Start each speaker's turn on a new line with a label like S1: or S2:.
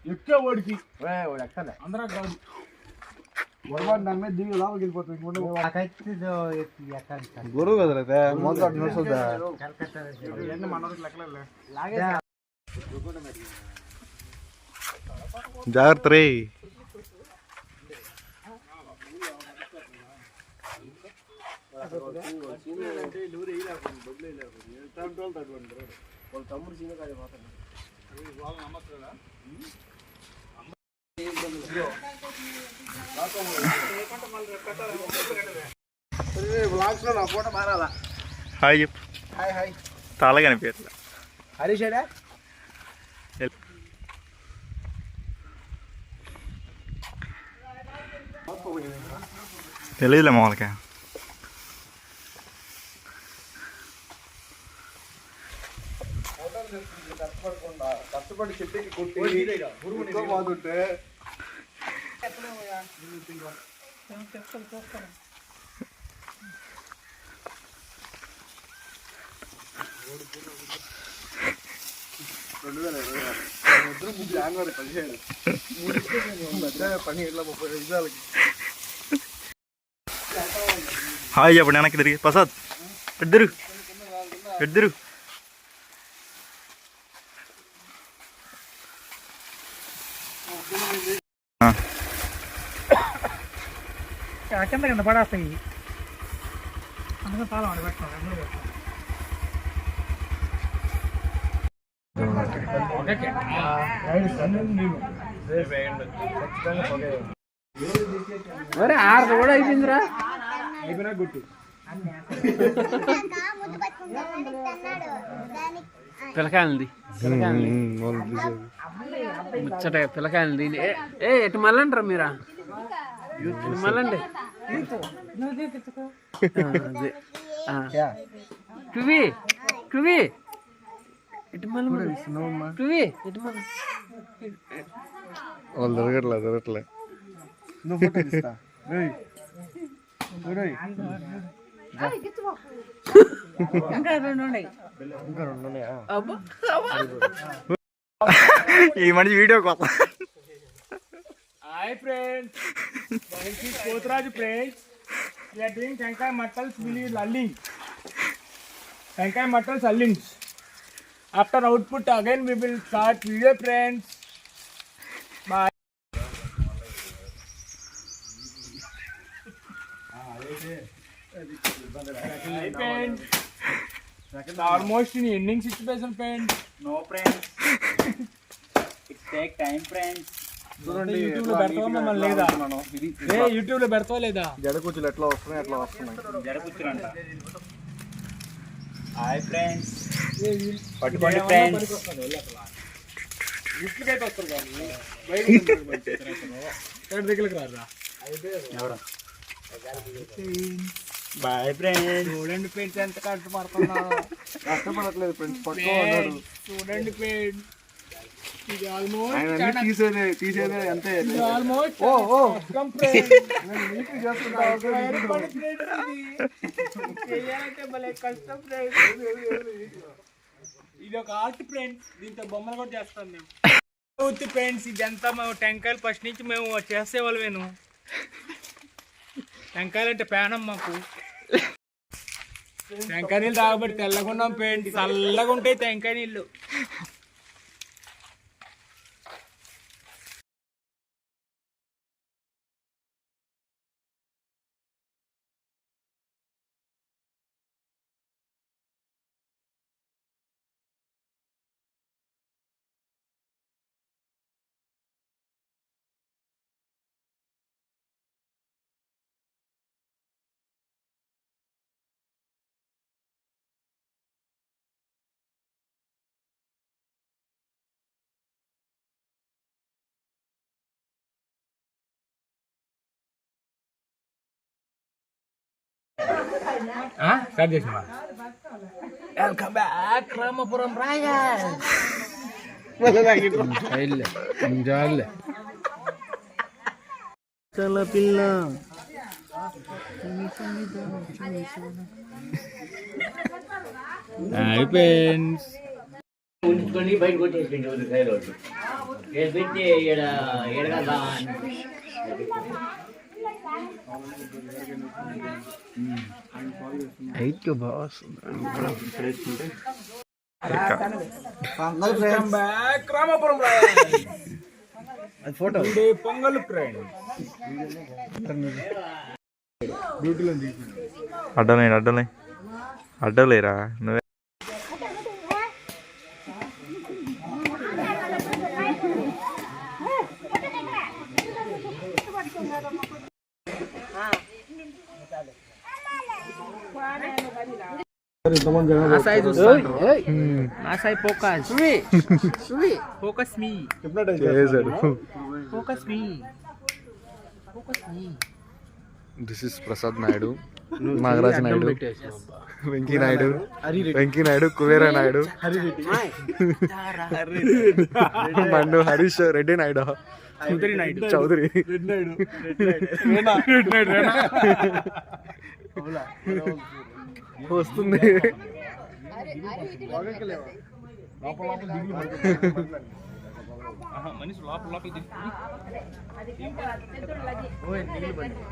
S1: ఎక్కే ఓడికి అందరూ కాదు నమ్మే దిగి లోపలికి వెళ్ళిపోతుంది గురువు కదా మొదటి జాగ్రత్త రే హాయ్ చెప్పు తాళ కనిపించట్లే హరీషేడా తెలియదులే మామూలుగా కష్టపడి చెట్టుకి కొట్టి బాగుంటే జనవరి 17 హాయ్ చెప్పండి వెనక్కి తిరిగి ప్రసాద్ ఇద్దరు
S2: కింద కింద పడేస్తాయి అందుకని తాళం అని పెట్టాలి
S3: మరి 6 కూడా అయిపోయిందిరా
S1: అయిపోయినా గుర్తు
S3: పిల్లకాయలది ముచ్చట పిల్లకాయలది ఎటు మళ్ళంటారా మీరా ఇటు మళ్ళండి టువి టువి ఇటు మళ్ళీ టువి ఇటు మళ్ళీ
S1: వాళ్ళు జరగట్లే
S4: ఈ మనిషి వీడియో కొత్త
S2: hi friends Poturaju friends we are doing టెంకాయ మట్టల్స్ అల్లింగ్ టెంకాయ మట్టల్స్ అల్లింగ్స్ after output again we will start video friends bye almost in ending situation friends
S4: no friends it's take time friends
S2: YouTube లో పెడతావా మమ్మల్ని లేదా యూట్యూబ్ లో పెడతావా లేదా
S1: జడకూచులు ఎట్లా వస్తున్నాయి
S4: జడకుచ్చులంట హాయ్ ఫ్రెండ్స్ పట్టుకోండి ఫ్రెండ్స్
S2: గిఫ్ట్కైతే వస్తారు కానీ బయట దగ్గరికి రారా
S4: ఎవరు బాయ్ ఫ్రెండ్స్
S2: చూడండి ఫ్రెండ్స్ ఎంత కష్టపడుతున్నావు
S1: కష్టపడట్లేదు ఫ్రెండ్స్ పట్టుకోవాలి
S2: చూడండి ఫ్రెండ్స్ ఇది ఆల్మోస్ట్
S1: ఆయన తీసేదే అంతే
S2: ఆల్మోస్ట్ కష్టం ఫ్రెండ్స్ ఇది ఒక ఆర్ట్ ఫ్రెండ్స్ దీంతో బొమ్మలు కూడా చేస్తాం మేము ఫ్రెండ్స్ ఇదంతా మేము టెంకాయలు ఫస్ట్ నుంచి మేము చేసేవాళ్ళమేను టెంకాయలు అంటే ప్రాణం మాకు టెంకాయ నీళ్ళు తాగబట్టి తెల్లగా ఉన్నాం ఫ్రెండ్స్ చల్లగా ఉంటాయి టెంకాయ నీళ్ళు స్టార్ట్ చేసినా వెల్కమ్ బ్యాక్ రామపురం రాయల్
S3: జాలే చల పిల్ల
S2: అయిపోయింది.
S4: ఉంచుకొని బయట కొట్టేసిండు సైడ్ రోడ్డు పెట్టి ఎడగా
S3: అయితే బాగా వస్తుంది.
S2: Welcome back, Ramapuram photo Pongal friend
S5: అడ్డలేరా నువ్వే
S3: ఆ సాయి చూస్తాను. ఆ సాయి focus focus me focus me
S5: this is Prasad Naidu, Nagaraj Naidu, Venky Naidu, Kubera Naidu, మన్ను హరీష్ రెడ్డి నాయుడు, చౌదరి వస్తుంది.
S2: మనిషి లోపల